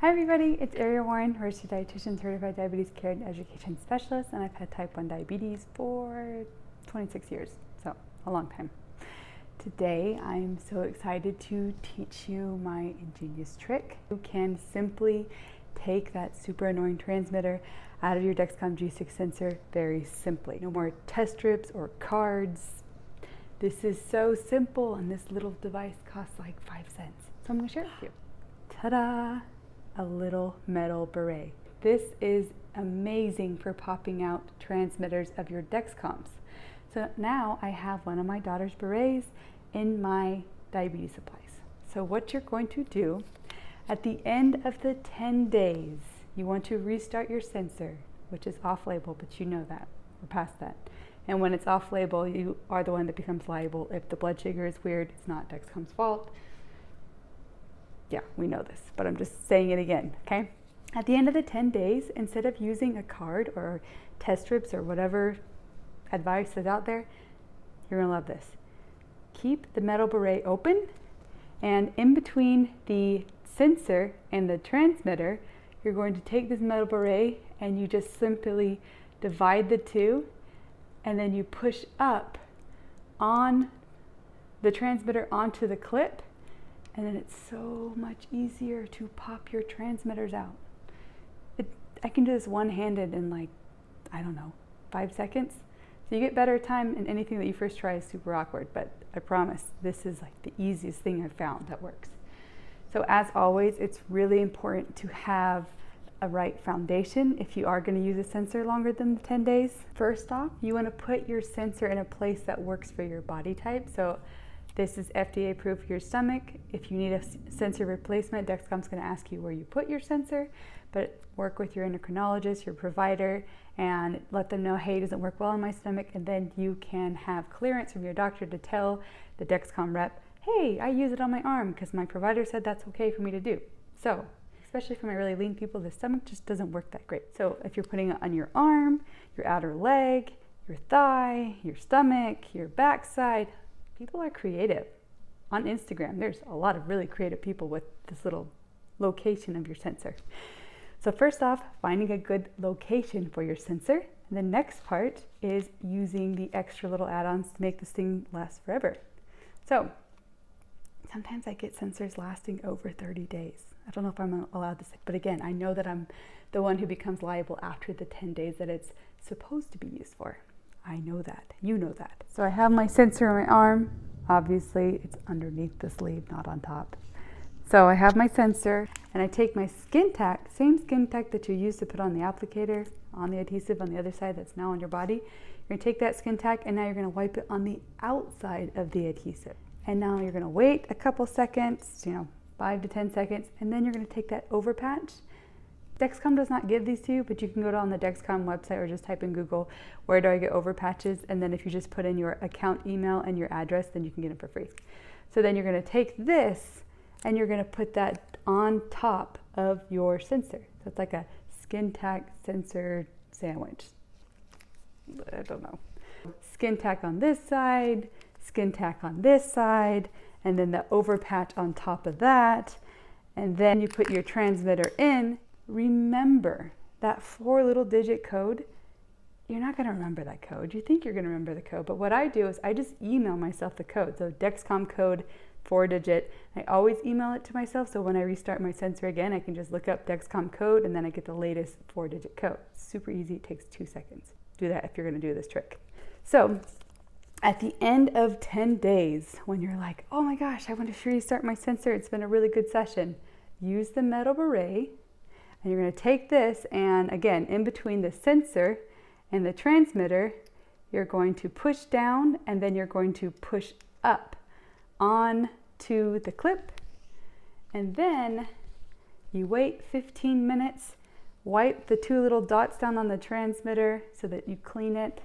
Hi everybody, it's Ariel Warren, registered dietitian, certified diabetes care and education specialist, and I've had type 1 diabetes for 26 years, so a long time. Today I'm so excited to teach you my ingenious trick. You can simply take that super annoying transmitter out of your Dexcom G6 sensor very simply. No more test strips or cards. This is so simple, and this little device costs like 5 cents. So I'm going to share it with you. Ta-da! A little metal beret. This is amazing for popping out transmitters of your Dexcoms. So now I have one of my daughter's berets in my diabetes supplies. So what you're going to do at the end of the 10 days, you want to restart your sensor, which is off label, but you know that, we're past that. And when it's off label, you are the one that becomes liable. If the blood sugar is weird, it's not Dexcom's fault. Yeah, we know this, but I'm just saying it again, okay? At the end of the 10 days, instead of using a card or test strips or whatever advice is out there, you're gonna love this. Keep the metal beret open, and in between the sensor and the transmitter, you're going to take this metal beret and you just simply divide the two, and then you push up on the transmitter onto the clip, and then it's so much easier to pop your transmitters out. I can do this one-handed in like, I don't know, 5 seconds. So you get better time, and anything that you first try is super awkward, but I promise this is like the easiest thing I've found that works. So as always, it's really important to have a right foundation if you are going to use a sensor longer than 10 days. First off, you want to put your sensor in a place that works for your body type. So this is FDA approved for your stomach. If you need a sensor replacement, Dexcom's going to ask you where you put your sensor, but work with your endocrinologist, your provider, and let them know, hey, it doesn't work well in my stomach, and then you can have clearance from your doctor to tell the Dexcom rep, hey, I use it on my arm because my provider said that's okay for me to do. So, especially for my really lean people, the stomach just doesn't work that great. So if you're putting it on your arm, your outer leg, your thigh, your stomach, your backside, people are creative. On Instagram, there's a lot of really creative people with this little location of your sensor. So first off, finding a good location for your sensor. And the next part is using the extra little add-ons to make this thing last forever. So sometimes I get sensors lasting over 30 days. I don't know if I'm allowed to say, but again, I know that I'm the one who becomes liable after the 10 days that it's supposed to be used for. I know that, you know that. So I have my sensor on my arm. Obviously it's underneath the sleeve, not on top. So I have my sensor, and I take my skin tack, same skin tack that you use to put on the applicator, on the adhesive on the other side that's now on your body. You're gonna take that skin tack, and now you're gonna wipe it on the outside of the adhesive. And now you're gonna wait a couple seconds, 5 to 10 seconds, and then you're gonna take that over patch. Dexcom does not give these to you, but you can go on the Dexcom website or just type in Google, where do I get over patches? And then if you just put in your account email and your address, then you can get them for free. So then you're gonna take this and you're gonna put that on top of your sensor. So it's like a skin tack sensor sandwich. I don't know. Skin tack on this side, skin tack on this side, and then the over patch on top of that. And then you put your transmitter in. Remember that 4 little digit code. You're not going to remember that code. You think you're going to remember the code, but what I do is I just email myself the code. So Dexcom code 4 digit. I always email it to myself, so when I restart my sensor again, I can just look up Dexcom code and then I get the latest 4 digit code. It's super easy. It takes 2 seconds. Do that if you're going to do this trick. So at the end of 10 days, when you're like, oh my gosh, I want to restart my sensor, it's been a really good session, use the metal beret. And you're going to take this, and again, in between the sensor and the transmitter, you're going to push down, and then you're going to push up onto the clip. And then you wait 15 minutes, wipe the 2 little dots down on the transmitter so that you clean it.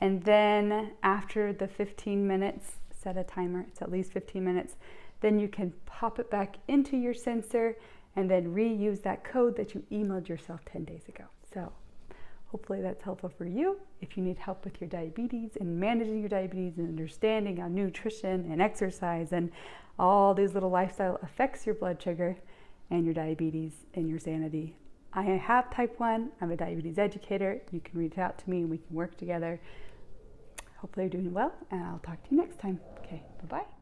And then after the 15 minutes, set a timer, it's at least 15 minutes, then you can pop it back into your sensor and then reuse that code that you emailed yourself 10 days ago. So hopefully that's helpful for you. If you need help with your diabetes and managing your diabetes and understanding how nutrition and exercise and all these little lifestyle affects your blood sugar, and your diabetes and your sanity. I have type 1. I'm a diabetes educator. You can reach out to me and we can work together. Hopefully you're doing well, and I'll talk to you next time. Okay, bye-bye.